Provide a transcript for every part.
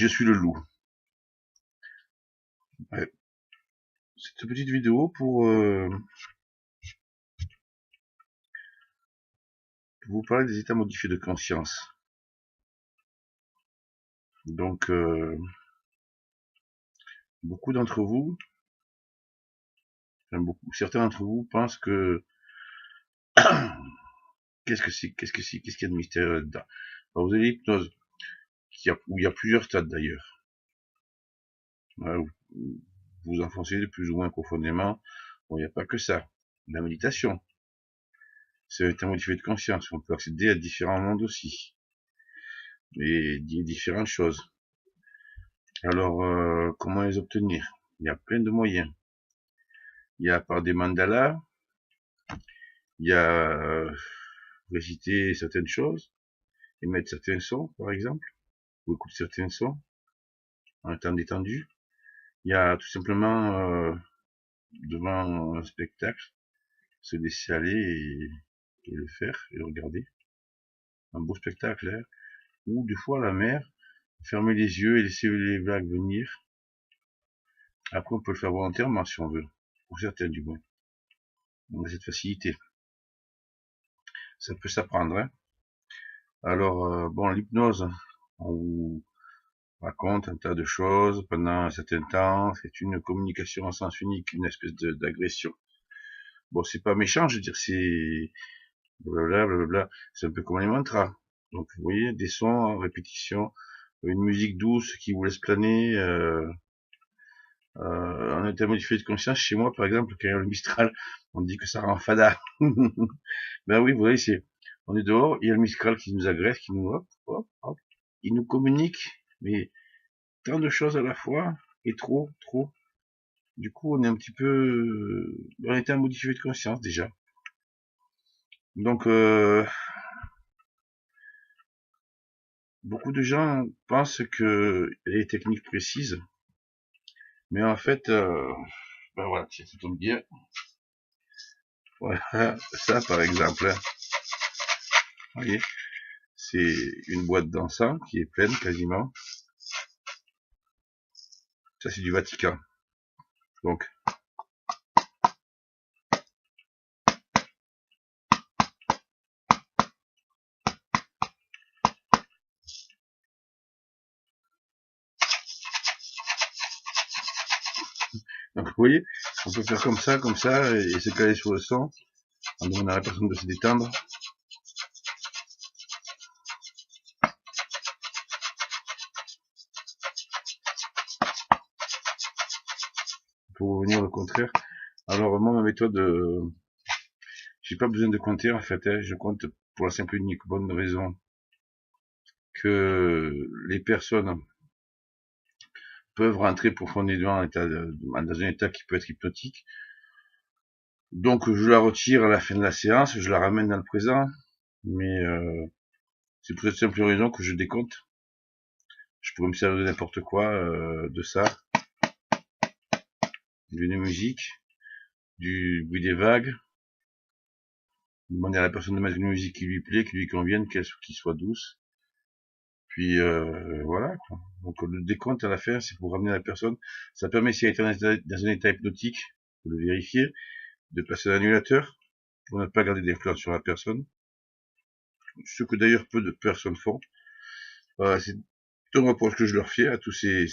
Je suis le loup. Ouais. Cette petite vidéo pour vous parler des états modifiés de conscience. Donc, beaucoup d'entre vous, certains d'entre vous pensent que qu'est-ce qu'il y a de mystérieux là-dedans? Alors, vous avez l'hypnose, où il y a plusieurs stades d'ailleurs. Vous vous enfoncez de plus ou moins profondément. Bon, il n'y a pas que ça. La méditation, c'est un état modifié de conscience. On peut accéder à différents mondes aussi. Et différentes choses. Alors, comment les obtenir? Il y a plein de moyens. Il y a par des mandalas, il y a réciter certaines choses, émettre certains sons, par exemple, ou écouter certains sons en étant détendu. Il y a tout simplement, devant un spectacle, se laisser aller et le faire, et le regarder. Un beau spectacle, hein. Ou des fois la mer, fermer les yeux et laisser les vagues venir. Après, on peut le faire volontairement si on veut, pour certains du moins. On a cette facilité. Ça peut s'apprendre, hein. Alors, bon, l'hypnose, on vous raconte un tas de choses pendant un certain temps. C'est une communication en sens unique, une espèce d'agression. Bon, c'est pas méchant, je veux dire, c'est blablabla, blablabla. C'est un peu comme les mantras. Donc, vous voyez, des sons en répétition, une musique douce qui vous laisse planer, un état modifié de conscience. Chez moi, par exemple, quand il y a le Mistral, on dit que ça rend fada. Ben oui, vous voyez, on est dehors, il y a le Mistral qui nous agresse, qui nous hop, il nous communique, mais tant de choses à la fois, et trop. Du coup, on est un petit peu dans l'état modifié de conscience déjà. Donc, beaucoup de gens pensent que y a des techniques précises, mais en fait, ben voilà, ça tombe bien. Voilà, ça par exemple, hein. Vous voyez, c'est une boîte d'encens qui est pleine quasiment. Ça c'est du Vatican. Donc, vous voyez, on peut faire comme ça, et se caler sur le son, en demandant à la personne de se détendre. Pour revenir au contraire. Alors moi, ma méthode, j'ai pas besoin de compter en fait, hein. Je compte pour la simple et unique bonne raison que les personnes peuvent rentrer profondément dans un état qui peut être hypnotique. Donc je la retire à la fin de la séance, je la ramène dans le présent, mais c'est pour cette simple raison que je décompte. Je pourrais me servir de n'importe quoi, de ça, d'une musique, du bruit des vagues, demander à la personne de mettre une musique qui lui plaît, qui lui convienne, qui soit douce. Puis voilà, quoi. Donc le décompte à la fin, c'est pour ramener la personne. Ça permet, si elle est dans un état hypnotique, de le vérifier, de passer à l'annulateur, pour ne pas garder d'influence sur la personne. Ce que d'ailleurs peu de personnes font. Voilà, c'est un reproche que je leur fais à tous ces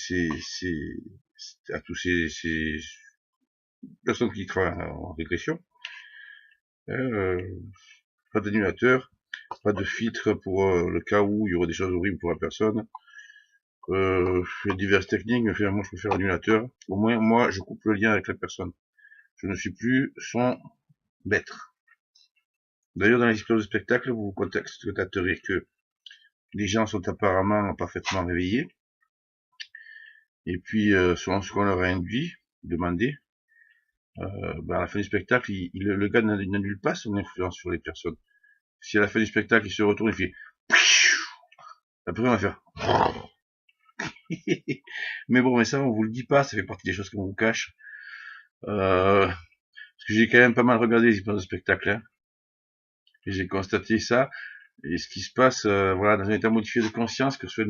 personnes qui travaillent en régression. Pas d'annulateur, pas de filtre pour le cas où il y aurait des choses horribles pour la personne. Il y a diverses techniques, mais finalement je préfère l'annulateur. Au moins, moi, je coupe le lien avec la personne. Je ne suis plus son maître. D'ailleurs, dans les histoires de spectacle, vous constaterez que les gens sont apparemment parfaitement réveillés. Et puis, selon ce qu'on leur a induit, demandé, à la fin du spectacle, le gars n'annule pas son influence sur les personnes. Si à la fin du spectacle, il se retourne et fait après on va faire mais bon, mais ça, on vous le dit pas, ça fait partie des choses qu'on vous cache. Parce que j'ai quand même pas mal regardé les hypnoses de spectacle, hein, et j'ai constaté ça. Et ce qui se passe, voilà, dans un état modifié de conscience, que ce soit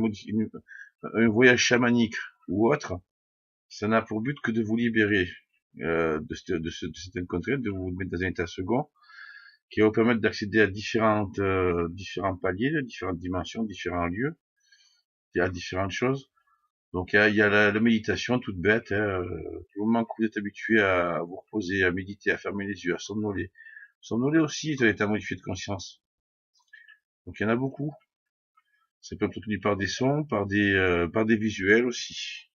un voyage chamanique ou autre, ça n'a pour but que de vous libérer de certaines contraintes, de vous mettre dans un état second, qui va vous permettre d'accéder à différents paliers, différentes dimensions, différents lieux, à différentes choses. Donc il y a la méditation toute bête, hein, du moment que vous êtes habitué à vous reposer, à méditer, à fermer les yeux, à somnoler. Somnoler aussi est un état modifié de conscience. Donc il y en a beaucoup. Ça peut être obtenu par des sons, par des visuels aussi.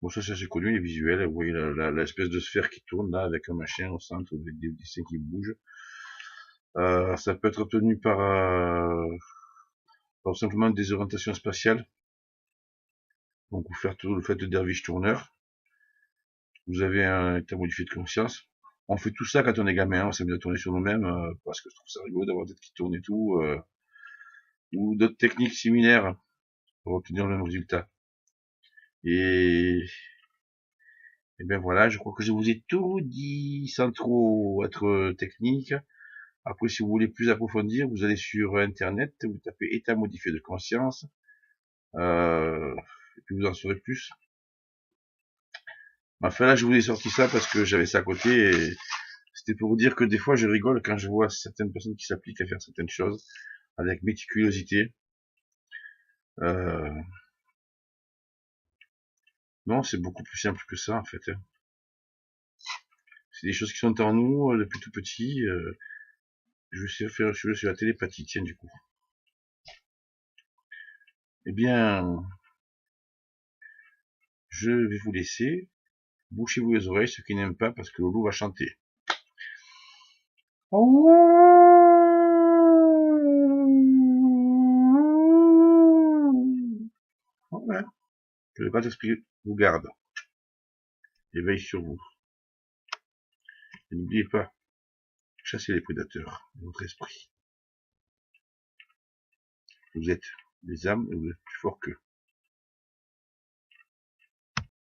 Bon, ça c'est connu, les visuels. Vous voyez l'espèce de sphère qui tourne là avec un machin au centre, des dessins qui bougent. Ça peut être obtenu par simplement des orientations spatiales. Donc vous faites tout le fait de derviche tourneur. Vous avez un état modifié de conscience. On fait tout ça quand on est gamin, on s'amuse à tourner sur nous-mêmes, parce que je trouve ça rigolo d'avoir des têtes qui tournent et tout, ou d'autres techniques similaires pour obtenir le même résultat. Et ben voilà, je crois que je vous ai tout dit sans trop être technique. Après, si vous voulez plus approfondir, vous allez sur Internet, vous tapez état modifié de conscience, et puis vous en saurez plus. Enfin là, je vous ai sorti ça parce que j'avais ça à côté, et c'était pour vous dire que des fois, je rigole quand je vois certaines personnes qui s'appliquent à faire certaines choses avec méticulosité. Euh, non, c'est beaucoup plus simple que ça, en fait, hein. C'est des choses qui sont en nous depuis tout petit. Je vais faire sur la télépathie, tiens, du coup. Eh bien, je vais vous laisser. Bouchez-vous les oreilles, ceux qui n'aiment pas, parce que le loup va chanter. Voilà. Que le Grand-Esprit vous garde et veille sur vous. Et n'oubliez pas, chassez les prédateurs de votre esprit. Vous êtes des âmes et vous êtes plus forts qu'eux.